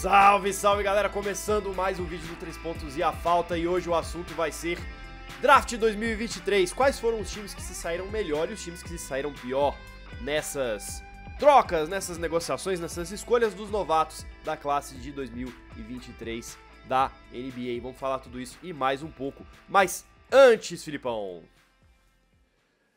Salve, salve galera, começando mais um vídeo do 3 pontos e a falta, e hoje o assunto vai ser Draft 2023. Quais foram os times que se saíram melhor e os times que se saíram pior nessas trocas, nessas negociações, nessas escolhas dos novatos da classe de 2023 da NBA. Vamos falar tudo isso e mais um pouco, mas antes, Filipão,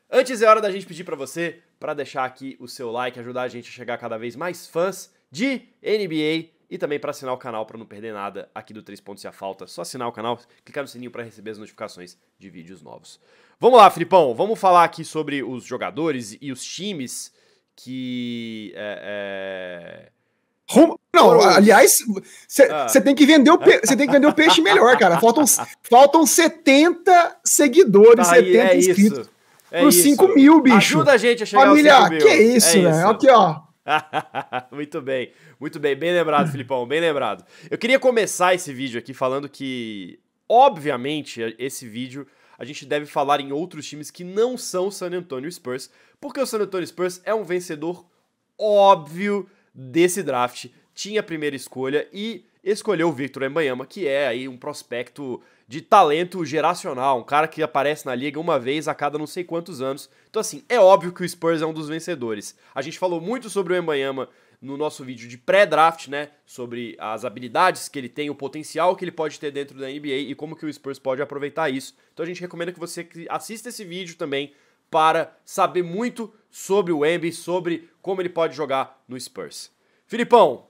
antes é hora da gente pedir pra você para deixar aqui o seu like, ajudar a gente a chegar a cada vez mais fãs de NBA e também para assinar o canal para não perder nada aqui do 3 pontos e a falta. Só assinar o canal, clicar no sininho para receber as notificações de vídeos novos. Vamos lá, Filipão, vamos falar aqui sobre os jogadores e os times que... Não, aliás, você tem que vender o peixe melhor, cara. Faltam 70 seguidores, Tá aí, 70 inscritos. Por 5 mil, bicho. Ajuda a gente a chegar aos 5 Família, mil. que isso, velho. Aqui, ó. Muito bem, bem lembrado, Filipão, bem lembrado. Eu queria começar esse vídeo aqui falando que, obviamente, esse vídeo a gente deve falar em outros times que não são o San Antonio Spurs, porque o San Antonio Spurs é um vencedor óbvio desse draft, tinha a primeira escolha e escolheu o Victor Wembanyama, que é aí um prospecto de talento geracional, um cara que aparece na liga uma vez a cada não sei quantos anos. Então assim, é óbvio que o Spurs é um dos vencedores. A gente falou muito sobre o Wembanyama no nosso vídeo de pré-draft, né, sobre as habilidades que ele tem, o potencial que ele pode ter dentro da NBA e como que o Spurs pode aproveitar isso. Então a gente recomenda que você assista esse vídeo também para saber muito sobre o Wemby, sobre como ele pode jogar no Spurs. Filipão,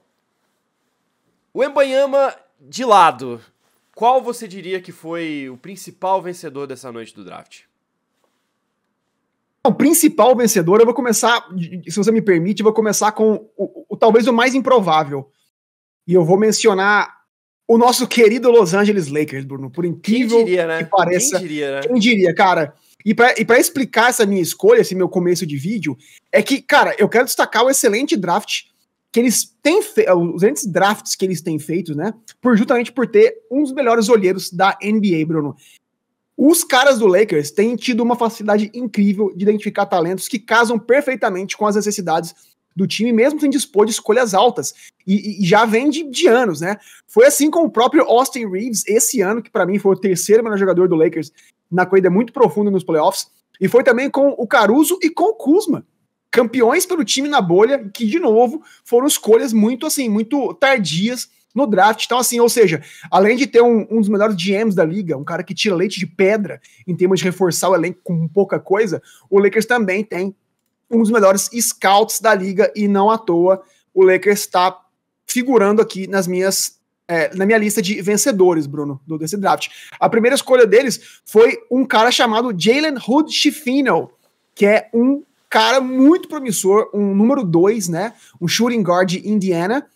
o Wembanyama de lado, qual você diria que foi o principal vencedor dessa noite do draft? O principal vencedor, eu vou começar, se você me permite, eu vou começar com talvez o mais improvável. E eu vou mencionar o nosso querido Los Angeles Lakers, Bruno. Por incrível Quem diria, né? que pareça. Quem diria, né? Quem diria, cara? E pra explicar essa minha escolha, esse meu começo de vídeo, é que, cara, eu quero destacar o excelente draft que eles têm os excelentes drafts que eles têm feito, né? Justamente por ter um dos melhores olheiros da NBA, Bruno. Os caras do Lakers têm tido uma facilidade incrível de identificar talentos que casam perfeitamente com as necessidades do time, mesmo sem dispor de escolhas altas. E já vem de anos, né? Foi assim com o próprio Austin Reeves esse ano, que pra mim foi o terceiro melhor jogador do Lakers na corrida muito profunda nos playoffs. E foi também com o Caruso e com o Kuzma, campeões pelo time na bolha, que, de novo, foram escolhas muito tardias no draft. Então, assim, ou seja, além de ter um dos melhores GMs da liga, um cara que tira leite de pedra em termos de reforçar o elenco com pouca coisa, o Lakers também tem um dos melhores scouts da liga, e não à toa o Lakers está figurando aqui na minha lista de vencedores, Bruno, desse draft. A primeira escolha deles foi um cara chamado Jalen Hood-Schifino, que é um cara muito promissor, um número 2, né? Um shooting guard de Indiana.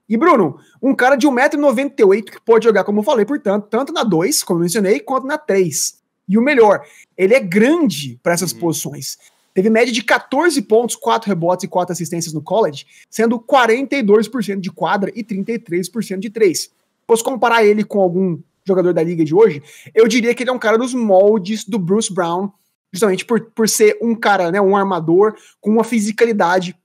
E, Bruno, um cara de 1,98 m que pode jogar, como eu falei, portanto, tanto na 2, como eu mencionei, quanto na 3. E o melhor, ele é grande para essas posições. Teve média de 14 pontos, 4 rebotes e 4 assistências no college, sendo 42% de quadra e 33% de 3. Posso comparar ele com algum jogador da liga de hoje? Eu diria que ele é um cara dos moldes do Bruce Brown, justamente por ser um cara, né, um armador com uma fisicalidade,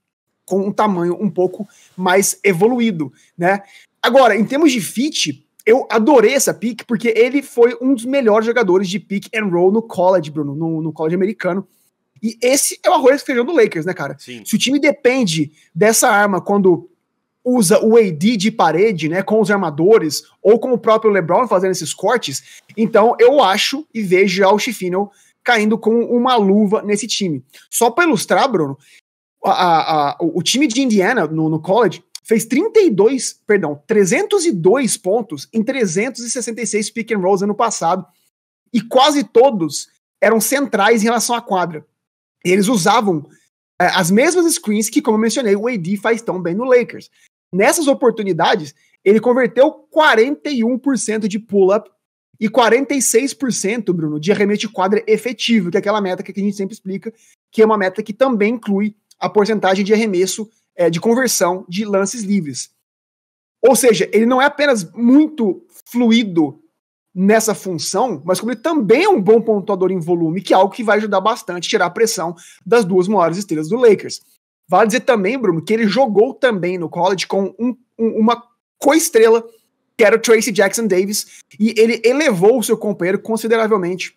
com um tamanho um pouco mais evoluído, né? Agora, em termos de fit, eu adorei essa pick, porque ele foi um dos melhores jogadores de pick and roll no college, Bruno, no college americano. E esse é o arroz e feijão do Lakers, né, cara? Sim. Se o time depende dessa arma quando usa o AD de parede, né, com os armadores, ou com o próprio LeBron fazendo esses cortes, então eu acho e vejo já o Schifino caindo com uma luva nesse time. Só para ilustrar, Bruno, o time de Indiana no college fez 302 pontos em 366 pick and rolls ano passado, e quase todos eram centrais em relação à quadra. E eles usavam as mesmas screens que, como eu mencionei, o AD faz tão bem no Lakers. Nessas oportunidades, ele converteu 41% de pull-up e 46%, Bruno, de arremesso de quadra efetivo, que é aquela meta que a gente sempre explica, que é uma meta que também inclui a porcentagem de arremesso, de conversão de lances livres. Ou seja, ele não é apenas muito fluido nessa função, mas como ele também é um bom pontuador em volume, que é algo que vai ajudar bastante a tirar a pressão das duas maiores estrelas do Lakers. Vale dizer também, Bruno, que ele jogou também no college com uma co-estrela, que era o Tracy Jackson Davis, e ele elevou o seu companheiro consideravelmente.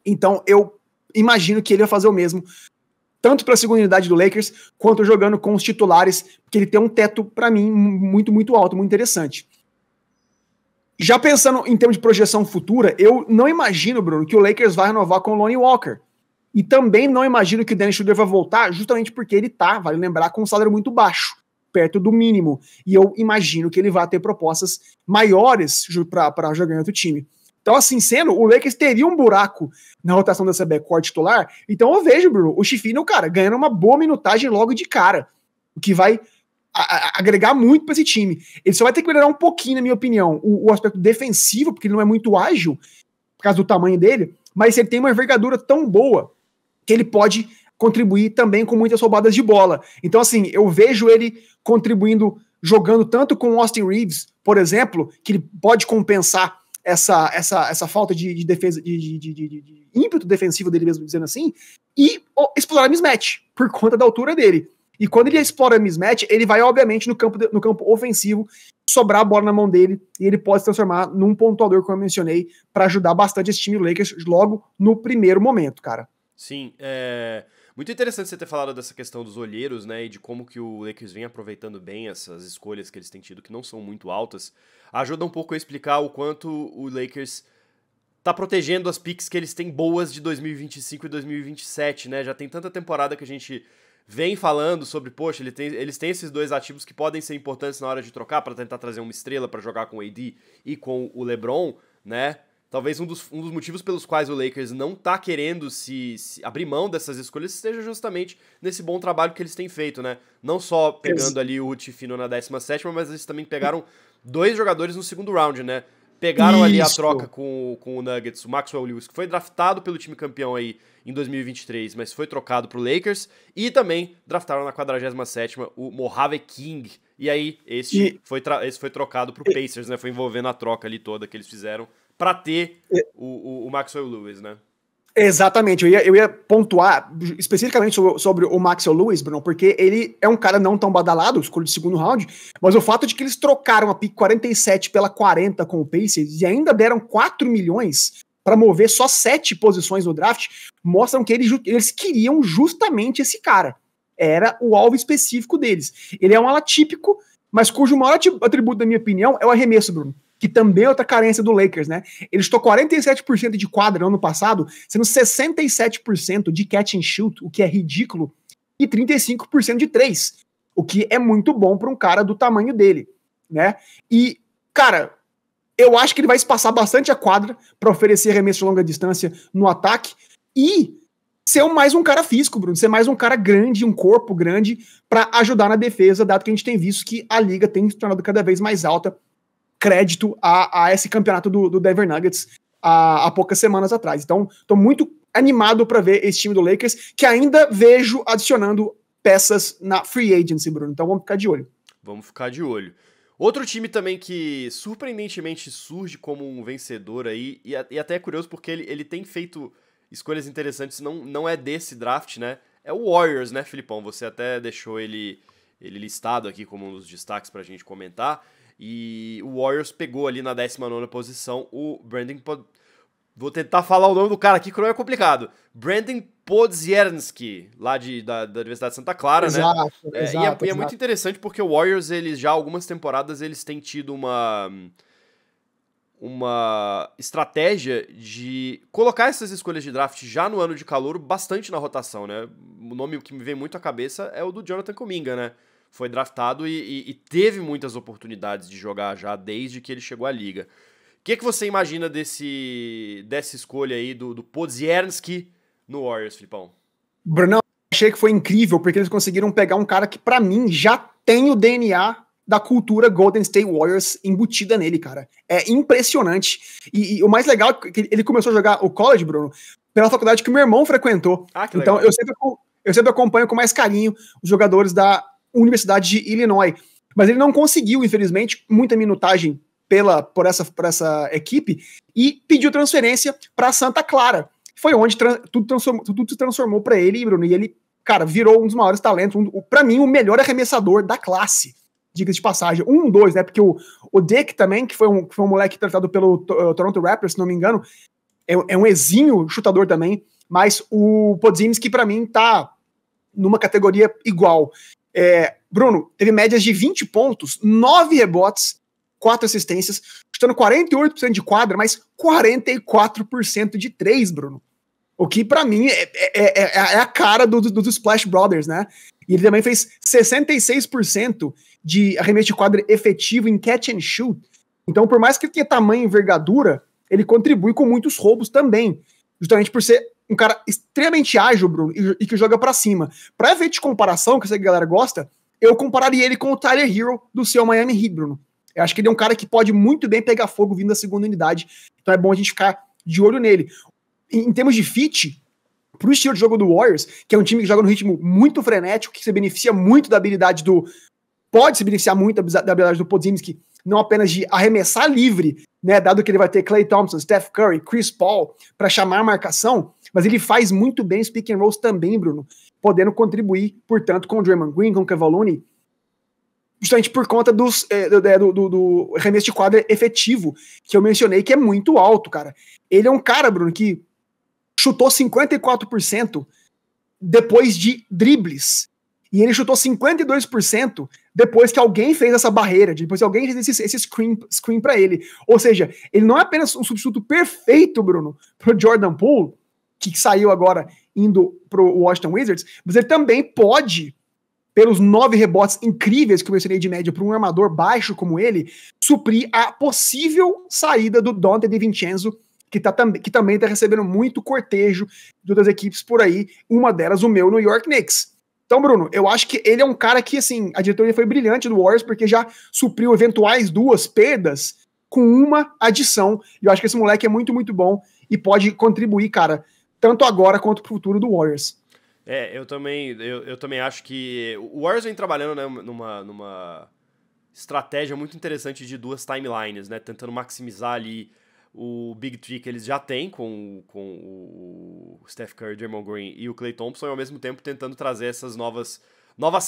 Então eu imagino que ele vai fazer o mesmo, tanto para a segunda unidade do Lakers, quanto jogando com os titulares, porque ele tem um teto, para mim, muito, muito alto, muito interessante. Já pensando em termos de projeção futura, eu não imagino, Bruno, que o Lakers vai renovar com o Lonnie Walker. E também não imagino que o Dennis Schroeder vai voltar, justamente porque ele tá, vale lembrar, com um salário muito baixo, perto do mínimo. E eu imagino que ele vai ter propostas maiores para jogar em outro time. Então, assim sendo, o Lakers teria um buraco na rotação dessa backcourt titular. Então eu vejo, Bruno, o Chifino, cara, ganhando uma boa minutagem logo de cara. O que vai agregar muito para esse time. Ele só vai ter que melhorar um pouquinho, na minha opinião, o aspecto defensivo, porque ele não é muito ágil, por causa do tamanho dele, mas ele tem uma envergadura tão boa que ele pode contribuir também com muitas roubadas de bola. Então, assim, eu vejo ele contribuindo, jogando tanto com o Austin Reeves, por exemplo, que ele pode compensar essa falta de defesa, de ímpeto defensivo dele mesmo, dizendo assim, e explorar mismatch, por conta da altura dele. E quando ele explora mismatch, ele vai, obviamente, no campo ofensivo, sobrar a bola na mão dele, e ele pode se transformar num pontuador, como eu mencionei, para ajudar bastante esse time do Lakers logo no primeiro momento, cara. Sim, muito interessante você ter falado dessa questão dos olheiros, né, e de como que o Lakers vem aproveitando bem essas escolhas que eles têm tido, que não são muito altas. Ajuda um pouco a explicar o quanto o Lakers tá protegendo as picks que eles têm boas de 2025 e 2027, né? Já tem tanta temporada que a gente vem falando sobre, poxa, eles têm esses dois ativos que podem ser importantes na hora de trocar para tentar trazer uma estrela para jogar com o AD e com o LeBron, né? Talvez um dos motivos pelos quais o Lakers não tá querendo se abrir mão dessas escolhas esteja justamente nesse bom trabalho que eles têm feito, né? Não só pegando ali o Chifino na 17ª, mas eles também pegaram 2 jogadores no segundo round, né? Pegaram ali a troca com o Nuggets, o Maxwell Lewis, que foi draftado pelo time campeão aí em 2023, mas foi trocado pro Lakers, e também draftaram na 47ª o Mojave King, e aí esse foi trocado pro Pacers, né? Foi envolvendo a troca ali toda que eles fizeram para ter o Maxwell Lewis, né? Exatamente, eu ia pontuar especificamente sobre o Maxwell Lewis, Bruno, porque ele é um cara não tão badalado, escolha de segundo round, mas o fato de que eles trocaram a pick 47 pela 40 com o Pacers e ainda deram 4 milhões para mover só 7 posições no draft, mostram que eles queriam justamente esse cara. Era o alvo específico deles. Ele é um ala típico, mas cujo maior atributo, na minha opinião, é o arremesso, Bruno, que também é outra carência do Lakers, né? Eles estão 47% de quadra no ano passado, sendo 67% de catch and shoot, o que é ridículo, e 35% de 3, o que é muito bom para um cara do tamanho dele, né? E, cara, eu acho que ele vai espaçar bastante a quadra para oferecer arremesso de longa distância no ataque e ser mais um cara físico, Bruno, ser mais um cara grande, um corpo grande, para ajudar na defesa, dado que a gente tem visto que a liga tem se tornado cada vez mais alta, crédito a esse campeonato do Denver Nuggets há poucas semanas atrás. Então, estou muito animado para ver esse time do Lakers, que ainda vejo adicionando peças na free agency, Bruno. Então, vamos ficar de olho. Vamos ficar de olho. Outro time também que surpreendentemente surge como um vencedor aí, e até é curioso porque ele tem feito escolhas interessantes, não é desse draft, né? É o Warriors, né, Filipão? Você até deixou ele listado aqui como um dos destaques pra gente comentar. E o Warriors pegou ali na 19ª posição o Brandon Vou tentar falar o nome do cara aqui que não é complicado. Brandon Podziemski, lá da Universidade de Santa Clara, exato, né? Exato. E é muito interessante porque o Warriors, eles já há algumas temporadas, eles têm tido uma estratégia de colocar essas escolhas de draft já no ano de calouro bastante na rotação, né? O nome que me vem muito à cabeça é o do Jonathan Kuminga, né? Foi draftado e teve muitas oportunidades de jogar já desde que ele chegou à liga. O que você imagina dessa escolha aí do Podziemski no Warriors, Filipão? Brunão, achei que foi incrível, porque eles conseguiram pegar um cara que, pra mim, já tem o DNA da cultura Golden State Warriors embutida nele, cara. É impressionante. E o mais legal é que ele começou a jogar o college, Bruno, pela faculdade que o meu irmão frequentou. Então, eu sempre acompanho com mais carinho os jogadores da Universidade de Illinois. Mas ele não conseguiu, infelizmente, muita minutagem por essa equipe e pediu transferência para Santa Clara. Foi onde tudo se transformou para ele, Bruno. E ele, cara, virou um dos maiores talentos, para mim, o melhor arremessador da classe. diga de passagem. 1-2, né? Porque o Dick também, que foi um moleque tratado pelo Toronto Raptors, se não me engano, é um exímio chutador também, mas o Podziemski, pra mim, tá numa categoria igual. Bruno, teve médias de 20 pontos, 9 rebotes, 4 assistências, chutando 48% de quadra, mas 44% de 3, Bruno. O que, pra mim, é a cara dos Splash Brothers, né? E ele também fez 66% de arremesso de quadra efetivo em catch and shoot. Então, por mais que ele tenha tamanho e envergadura, ele contribui com muitos roubos também. Justamente por ser um cara extremamente ágil, Bruno, e que joga pra cima. Pra efeito de comparação, que essa galera gosta, eu compararia ele com o Tyler Hero do seu Miami Heat, Bruno. Eu acho que ele é um cara que pode muito bem pegar fogo vindo da segunda unidade. Então é bom a gente ficar de olho nele. Em termos de fit, pro estilo de jogo do Warriors, que é um time que joga no ritmo muito frenético, que se beneficia muito da habilidade pode se beneficiar muito da habilidade do Podziemski, não apenas de arremessar livre, né, dado que ele vai ter Klay Thompson, Steph Curry, Chris Paul, para chamar a marcação, mas ele faz muito bem os pick and rolls também, Bruno, podendo contribuir, portanto, com o Draymond Green, com o Kevin Looney, justamente por conta do arremesso de quadra efetivo, que eu mencionei, que é muito alto, cara. Ele é um cara, Bruno, que chutou 54% depois de dribles. E ele chutou 52% depois que alguém fez essa barreira, depois que alguém fez esse screen pra ele. Ou seja, ele não é apenas um substituto perfeito, Bruno, pro Jordan Poole, que saiu agora indo pro Washington Wizards, mas ele também pode, pelos 9 rebotes incríveis que eu mencionei de média para um armador baixo como ele, suprir a possível saída do Donte DiVincenzo, que também está recebendo muito cortejo de outras equipes por aí, uma delas o meu New York Knicks. Então, Bruno, eu acho que ele é um cara que, assim, a diretoria foi brilhante do Warriors, porque já supriu eventuais 2 perdas com uma adição, e eu acho que esse moleque é muito, muito bom e pode contribuir, cara, tanto agora quanto pro futuro do Warriors. Eu também acho que o Warriors vem trabalhando, né, numa estratégia muito interessante de 2 timelines, né, tentando maximizar ali o Big Three que eles já têm com o Steph Curry, Draymond Green e o Klay Thompson, e ao mesmo tempo tentando trazer essas novas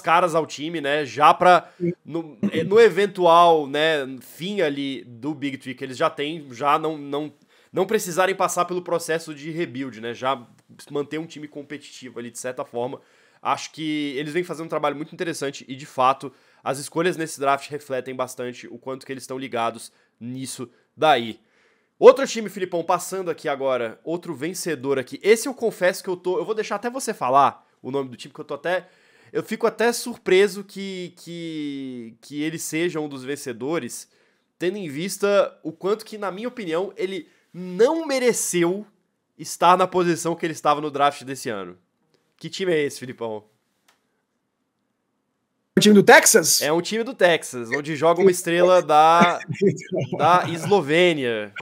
caras ao time, né, já para no eventual, né, fim ali do Big Three que eles já têm, já não precisarem passar pelo processo de rebuild, né, já manter um time competitivo ali de certa forma. Acho que eles vêm fazendo um trabalho muito interessante e, de fato, as escolhas nesse draft refletem bastante o quanto que eles estão ligados nisso daí. Outro time, Filipão, passando aqui agora, outro vencedor aqui. Esse eu confesso que eu vou deixar até você falar o nome do time, que eu fico até surpreso que ele seja um dos vencedores, tendo em vista o quanto que, na minha opinião, ele não mereceu estar na posição que ele estava no draft desse ano. Que time é esse, Filipão? O time do Texas? É um time do Texas, onde joga uma estrela da Eslovênia.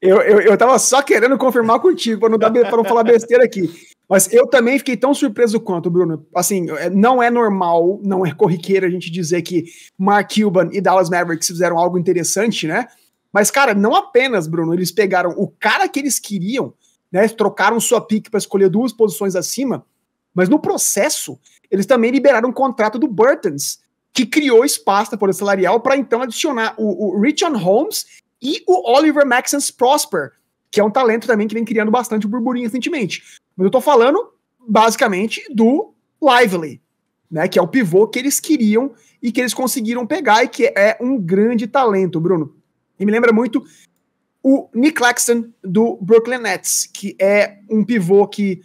Eu tava só querendo confirmar contigo, pra não falar besteira aqui. Mas eu também fiquei tão surpreso quanto, Bruno. Assim, não é normal, não é corriqueiro a gente dizer que Mark Cuban e Dallas Mavericks fizeram algo interessante, né? Mas, cara, não apenas, Bruno, eles pegaram o cara que eles queriam, né? Trocaram sua pick para escolher 2 posições acima, mas no processo, eles também liberaram um contrato do Burtons, que criou espaço na folha salarial para então adicionar o Richaun Holmes e o Oliver Maxence Prosper, que é um talento também que vem criando bastante burburinho recentemente. Mas eu tô falando, basicamente, do Lively, né, que é o pivô que eles queriam e que eles conseguiram pegar e que é um grande talento, Bruno. E me lembra muito o Nick Claxton do Brooklyn Nets, que é um pivô que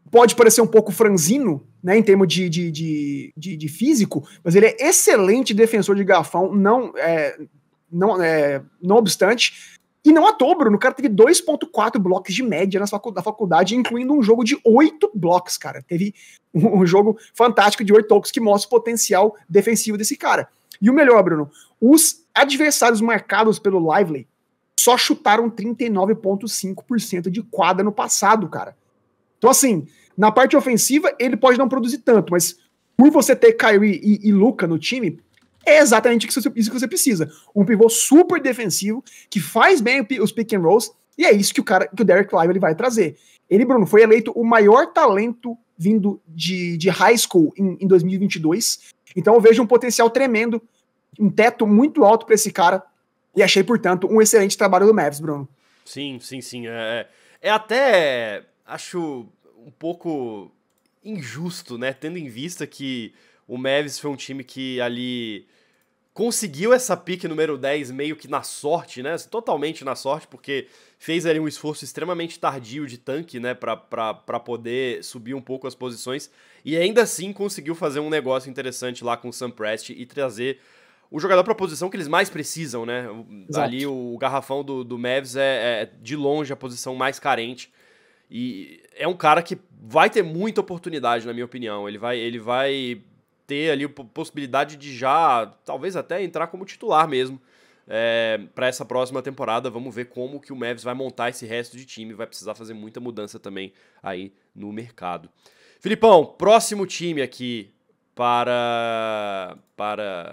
pode parecer um pouco franzino, né, em termos de físico, mas ele é excelente defensor de garrafão, não obstante. E não à toa, Bruno, o cara teve 2.4 blocos de média na faculdade, incluindo um jogo de 8 blocos, cara. Teve um jogo fantástico de 8 tocos que mostra o potencial defensivo desse cara. E o melhor, Bruno, os adversários marcados pelo Lively só chutaram 39,5% de quadra no passado, cara. Então, assim, na parte ofensiva, ele pode não produzir tanto, mas por você ter Kyrie e Luka no time, é exatamente isso que você precisa. Um pivô super defensivo, que faz bem os pick and rolls, e é isso que o Derek Lively vai trazer. Ele, Bruno, foi eleito o maior talento vindo de high school em 2022. Então eu vejo um potencial tremendo, um teto muito alto para esse cara, e achei, portanto, um excelente trabalho do Mavs, Bruno. Sim. É até, acho, um pouco injusto, né? Tendo em vista que o Mavs foi um time que ali conseguiu essa pick número 10 meio que na sorte, né? Totalmente na sorte, porque fez ali um esforço extremamente tardio de tanque, né? Pra poder subir um pouco as posições. E ainda assim conseguiu fazer um negócio interessante lá com o Sam Presti e trazer o jogador pra posição que eles mais precisam, né? Exato. Ali o garrafão do Mavs é de longe a posição mais carente. E é um cara que vai ter muita oportunidade, na minha opinião. Ele vai ter ali a possibilidade de já, talvez até entrar como titular mesmo para essa próxima temporada. Vamos ver como que o Mavs vai montar esse resto de time. Vai precisar fazer muita mudança também aí no mercado. Filipão, próximo time aqui para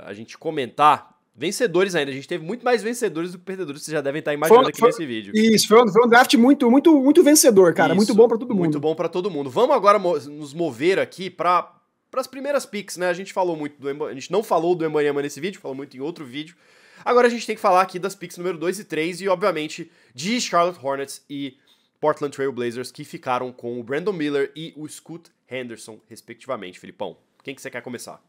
a gente comentar. Vencedores ainda, a gente teve muito mais vencedores do que perdedores, vocês já devem estar imaginando aqui nesse vídeo. Isso, foi um draft muito vencedor, cara, muito bom pra todo mundo. Muito bom pra todo mundo. Vamos agora nos mover aqui para as primeiras picks, né? A gente falou muito a gente não falou do Embanyama nesse vídeo, falou muito em outro vídeo. Agora a gente tem que falar aqui das picks número 2 e 3 e, obviamente, de Charlotte Hornets e Portland Trail Blazers, que ficaram com o Brandon Miller e o Scoot Henderson, respectivamente. Filipão, quem que você quer começar?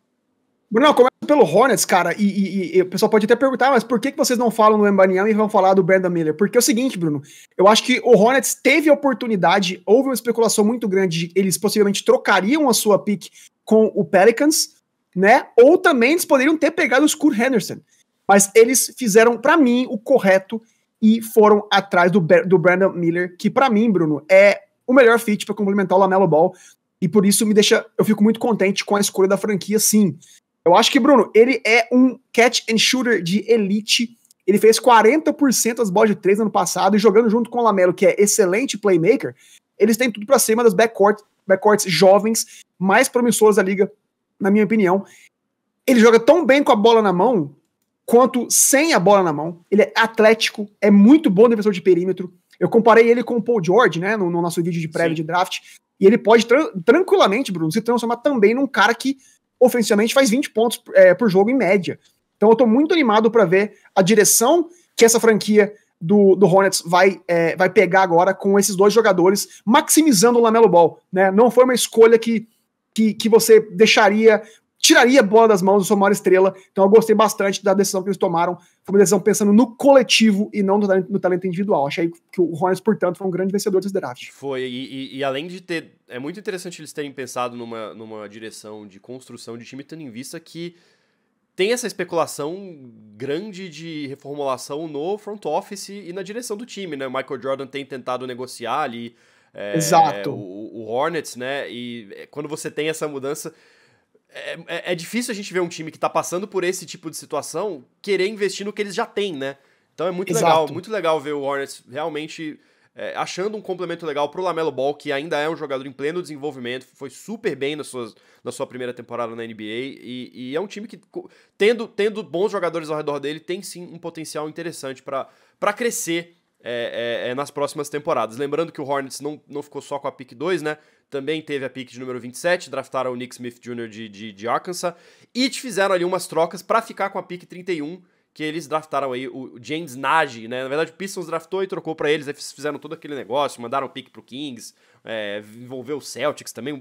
Bruno, começa pelo Hornets, cara, e o pessoal pode até perguntar, mas por que vocês não falam do Embanyama e vão falar do Brandon Miller? Porque é o seguinte, Bruno, eu acho que o Hornets teve a oportunidade, houve uma especulação muito grande de eles possivelmente trocariam a sua pick com o Pelicans, né, ou também eles poderiam ter pegado o Scoot Henderson, mas eles fizeram, pra mim, o correto e foram atrás do Brandon Miller, que pra mim, Bruno, é o melhor fit pra complementar o LaMelo Ball, e por isso eu fico muito contente com a escolha da franquia, sim. Eu acho que, Bruno, ele é um catch and shooter de elite. Ele fez 40% das bolas de 3 no ano passado e jogando junto com o LaMelo, que é excelente playmaker, eles têm tudo pra cima das backcourts jovens, mais promissoras da liga, na minha opinião. Ele joga tão bem com a bola na mão quanto sem a bola na mão. Ele é atlético, é muito bom defensor de perímetro. Eu comparei ele com o Paul George, né, no nosso vídeo de prévia de draft, e ele pode tranquilamente, Bruno, se transformar também num cara que ofensivamente faz 20 pontos por jogo em média. Então eu tô muito animado para ver a direção que essa franquia do Hornets vai pegar agora com esses dois jogadores, maximizando o LaMelo Ball, né? Não foi uma escolha que você tiraria a bola das mãos da sua maior estrela. Então eu gostei bastante da decisão que eles tomaram. Foi uma decisão pensando no coletivo e não no talento individual. Achei que o Hornets, portanto, foi um grande vencedor desse draft. Foi, e além de ter... É muito interessante eles terem pensado numa direção de construção de time, tendo em vista que tem essa especulação grande de reformulação no front office e na direção do time, né? O Michael Jordan tem tentado negociar ali Exato. o Hornets, né? E quando você tem essa mudança... É difícil a gente ver um time que tá passando por esse tipo de situação querer investir no que eles já têm, né? Então é muito legal ver o Hornets realmente achando um complemento legal pro LaMelo Ball, que ainda é um jogador em pleno desenvolvimento, foi super bem na sua primeira temporada na NBA, e é um time que, tendo bons jogadores ao redor dele, tem sim um potencial interessante para crescer nas próximas temporadas. Lembrando que o Hornets não ficou só com a pick 2, né? Também teve a pick de número 27, draftaram o Nick Smith Jr. de Arkansas, e fizeram ali umas trocas para ficar com a pick 31, que eles draftaram aí o James Nagy, né? Na verdade o Pistons draftou e trocou para eles, aí fizeram todo aquele negócio, mandaram o pick pro Kings, envolveu o Celtics também,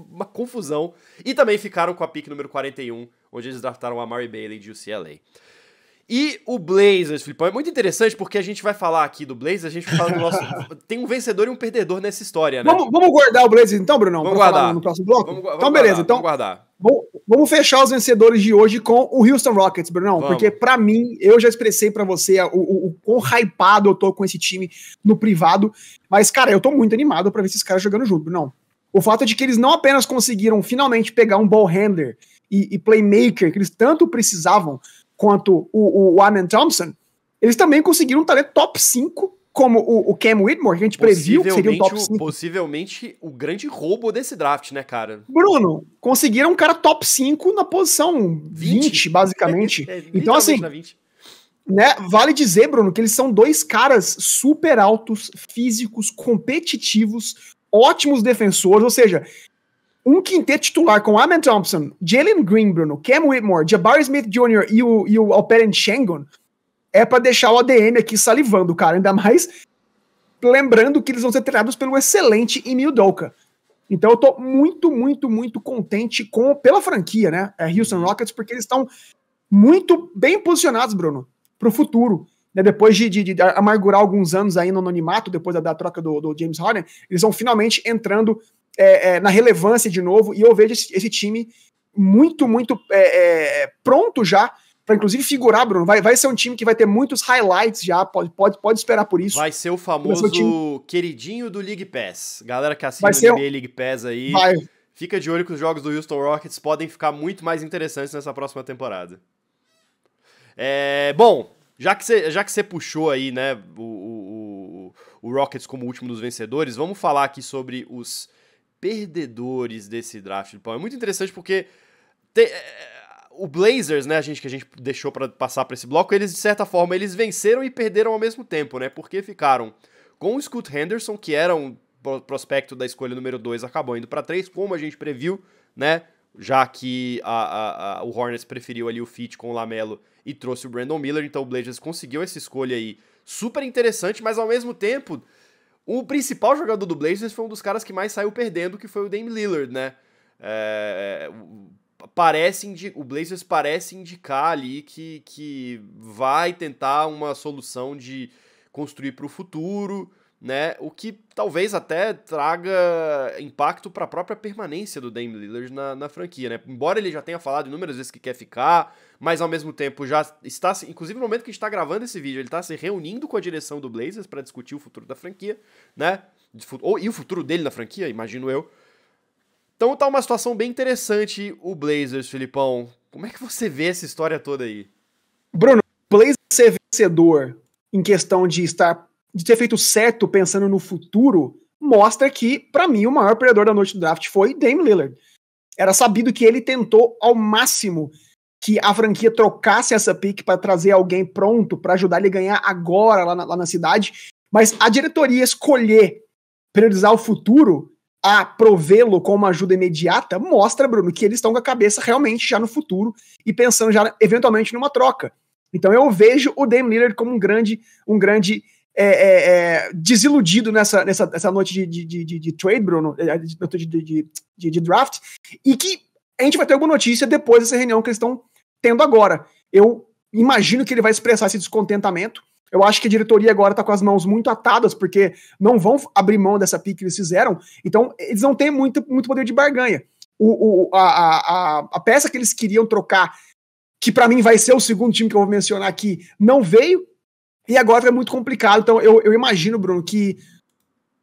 uma confusão. E também ficaram com a pick número 41, onde eles draftaram a Amari Bailey de UCLA. E o Blazers, Filipão, é muito interessante porque a gente vai falar aqui do Blazers, a gente vai falar do nosso... Tem um vencedor e um perdedor nessa história, né? Vamos guardar o Blazers então, Brunão? Vamos guardar. No próximo bloco? Então, beleza. Então, vamos guardar. Vamos fechar os vencedores de hoje com o Houston Rockets, Brunão, porque pra mim, eu já expressei pra você o quão hypado eu tô com esse time no privado, mas, cara, eu tô muito animado pra ver esses caras jogando junto, Brunão. O fato de que eles não apenas conseguiram finalmente pegar um ball handler e playmaker que eles tanto precisavam, quanto o Amen Thompson, eles também conseguiram um talento top 5, como o Cam Whitmore, que a gente previu que seria um top 5. Possivelmente o grande roubo desse draft, né, cara? Bruno, conseguiram um cara top 5 na posição 20 basicamente. Então, assim, né, vale dizer, Bruno, que eles são dois caras super altos, físicos, competitivos, ótimos defensores, ou seja... um quinteto titular com Amen Thompson, Jalen Green, Bruno, Cam Whitmore, Jabari Smith Jr. e o Alperen Sengun, é pra deixar o ADM aqui salivando, cara. Ainda mais lembrando que eles vão ser treinados pelo excelente Emil Udoka. Então eu tô muito, muito, muito contente pela franquia, né? Houston Rockets, porque eles estão muito bem posicionados, Bruno, pro futuro. Né? Depois de amargurar alguns anos aí no anonimato, depois da troca do James Harden, eles vão finalmente entrando na relevância de novo, e eu vejo esse time muito, muito pronto já para inclusive figurar, Bruno. Vai ser um time que vai ter muitos highlights já, pode esperar por isso. Vai ser o famoso queridinho do League Pass. Galera que assina o NBA League Pass aí, fica de olho que os jogos do Houston Rockets podem ficar muito mais interessantes nessa próxima temporada. Bom, já que você puxou aí, né, o Rockets como o último dos vencedores, vamos falar aqui sobre os perdedores desse draft. É muito interessante porque o Blazers, né, que a gente deixou para passar para esse bloco, eles de certa forma eles venceram e perderam ao mesmo tempo, né? Porque ficaram com o Scoot Henderson, que era um prospecto da escolha número 2, acabou indo para 3, como a gente previu, né? Já que o Hornets preferiu ali o fit com o LaMelo e trouxe o Brandon Miller, então o Blazers conseguiu essa escolha aí super interessante, mas ao mesmo tempo o principal jogador do Blazers foi um dos caras que mais saiu perdendo, que foi o Dame Lillard, né? O Blazers parece indicar ali que vai tentar uma solução de construir para o futuro, né? O que talvez até traga impacto para a própria permanência do Dame Lillard na franquia, né? Embora ele já tenha falado inúmeras vezes que quer ficar, mas ao mesmo tempo já está, inclusive no momento que a gente está gravando esse vídeo, ele está se reunindo com a direção do Blazers para discutir o futuro da franquia, né? E o futuro dele na franquia, imagino eu. Então tá uma situação bem interessante o Blazers, Filipão. Como é que você vê essa história toda aí? Bruno, o Blazers ser vencedor em questão de ter feito certo pensando no futuro, mostra que, pra mim, o maior perdedor da noite do draft foi Dame Lillard. Era sabido que ele tentou ao máximo que a franquia trocasse essa pick para trazer alguém pronto para ajudar ele a ganhar agora lá na cidade, mas a diretoria escolher priorizar o futuro a provê-lo com uma ajuda imediata, mostra, Bruno, que eles estão com a cabeça realmente já no futuro e pensando já eventualmente numa troca. Então eu vejo o Dame Lillard como um grande desiludido nessa noite de trade, Bruno, de draft, e que a gente vai ter alguma notícia depois dessa reunião que eles estão tendo agora. Eu imagino que ele vai expressar esse descontentamento. Eu acho que a diretoria agora tá com as mãos muito atadas, porque não vão abrir mão dessa pick que eles fizeram, então eles não têm muito poder de barganha. A peça que eles queriam trocar, que pra mim vai ser o segundo time que eu vou mencionar aqui, não veio, e agora é muito complicado. Então eu imagino, Bruno, que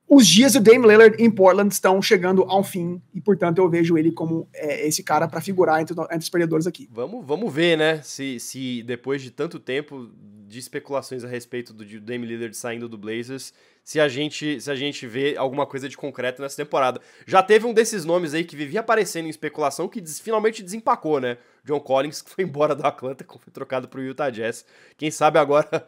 os dias do Dame Lillard em Portland estão chegando ao fim, e portanto eu vejo ele como esse cara pra figurar entre os perdedores aqui. Vamos ver, né, se depois de tanto tempo de especulações a respeito do Dame Lillard saindo do Blazers, se a gente vê alguma coisa de concreto nessa temporada. Já teve um desses nomes aí que vivia aparecendo em especulação que finalmente desempacou, né? John Collins, que foi embora do Atlanta, foi trocado pro Utah Jazz. Quem sabe agora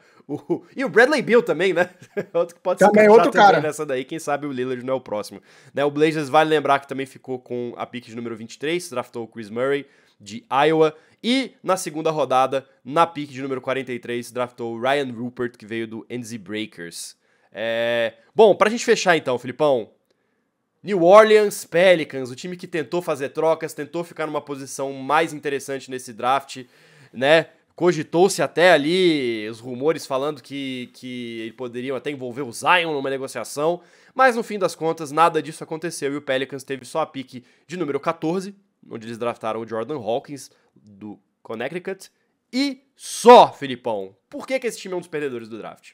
e o Bradley Beal também, né? Outro que pode ser outro cara nessa daí. Quem sabe o Lillard não é o próximo. Né? O Blazers, vale lembrar que também ficou com a pick de número 23, draftou o Chris Murray, de Iowa, e na segunda rodada, na pick de número 43, draftou o Ryan Rupert, que veio do NZ Breakers. Bom, pra gente fechar então, Filipão, New Orleans Pelicans, o time que tentou fazer trocas, tentou ficar numa posição mais interessante nesse draft, né? Cogitou-se até ali os rumores falando que poderiam até envolver o Zion numa negociação, mas no fim das contas nada disso aconteceu e o Pelicans teve só a pick de número 14, onde eles draftaram o Jordan Hawkins, do Connecticut, e só, Filipão. Por que esse time é um dos perdedores do draft?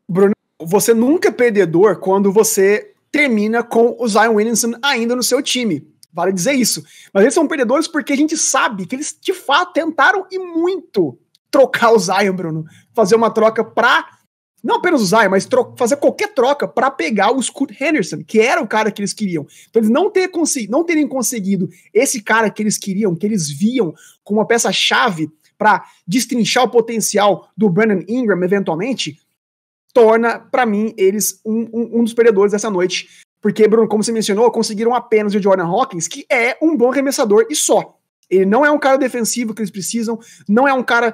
Bruno, você nunca é perdedor quando você termina com o Zion Williamson ainda no seu time. Vale dizer isso. Mas eles são perdedores porque a gente sabe que eles, de fato, tentaram e muito trocar o Zion, Bruno. Fazer uma troca pra... Não apenas o Zion, mas fazer qualquer troca pra pegar o Scoot Henderson, que era o cara que eles queriam. Então eles não terem conseguido esse cara que eles queriam, que eles viam como uma peça-chave pra destrinchar o potencial do Brandon Ingram, eventualmente, torna, pra mim, eles um dos perdedores dessa noite. Porque, Bruno, como você mencionou, conseguiram apenas o Jordan Hawkins, que é um bom arremessador e só. Ele não é um cara defensivo que eles precisam, não é um cara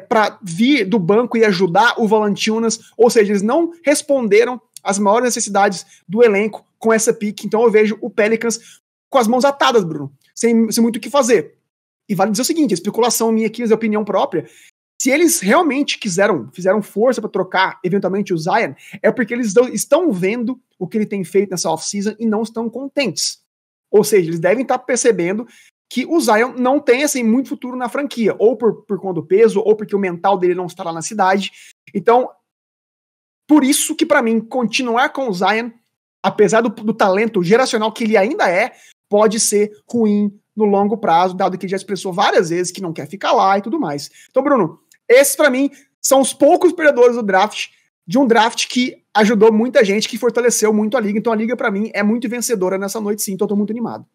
para vir do banco e ajudar o Valanciunas, ou seja, eles não responderam às maiores necessidades do elenco com essa pick. Então eu vejo o Pelicans com as mãos atadas, Bruno, sem muito o que fazer. E vale dizer o seguinte, a especulação minha aqui, a opinião própria, se eles realmente fizeram força para trocar eventualmente o Zion, é porque eles estão vendo o que ele tem feito nessa off-season e não estão contentes. Ou seja, eles devem estar percebendo que o Zion não tem assim, muito futuro na franquia, ou por conta do peso, ou porque o mental dele não está lá na cidade. Então, por isso que para mim, continuar com o Zion, apesar do talento geracional que ele ainda é, pode ser ruim no longo prazo, dado que ele já expressou várias vezes que não quer ficar lá e tudo mais. Então, Bruno, esses para mim são os poucos perdedores do draft, de um draft que ajudou muita gente, que fortaleceu muito a liga. Então a liga para mim é muito vencedora nessa noite sim, então eu tô muito animado.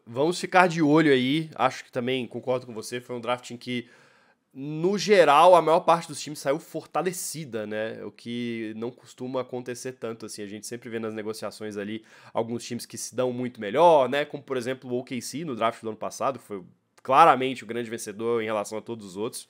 Vamos ficar de olho aí, acho que também concordo com você, foi um draft em que, no geral, a maior parte dos times saiu fortalecida, né, o que não costuma acontecer tanto, assim, a gente sempre vê nas negociações ali alguns times que se dão muito melhor, né, como por exemplo o OKC no draft do ano passado, foi claramente o grande vencedor em relação a todos os outros.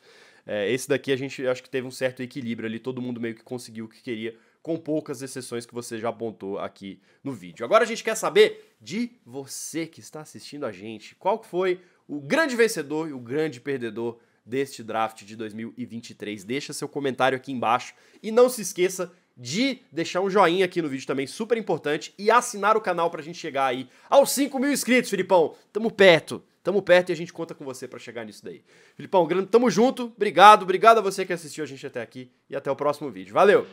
Esse daqui a gente acho que teve um certo equilíbrio ali, todo mundo meio que conseguiu o que queria, com poucas exceções que você já apontou aqui no vídeo. Agora a gente quer saber de você que está assistindo a gente, qual foi o grande vencedor e o grande perdedor deste draft de 2023. Deixa seu comentário aqui embaixo e não se esqueça de deixar um joinha aqui no vídeo também, super importante, e assinar o canal pra gente chegar aí aos 5.000 inscritos, Filipão. Tamo perto e a gente conta com você pra chegar nisso daí. Filipão, tamo junto, obrigado a você que assistiu a gente até aqui e até o próximo vídeo. Valeu!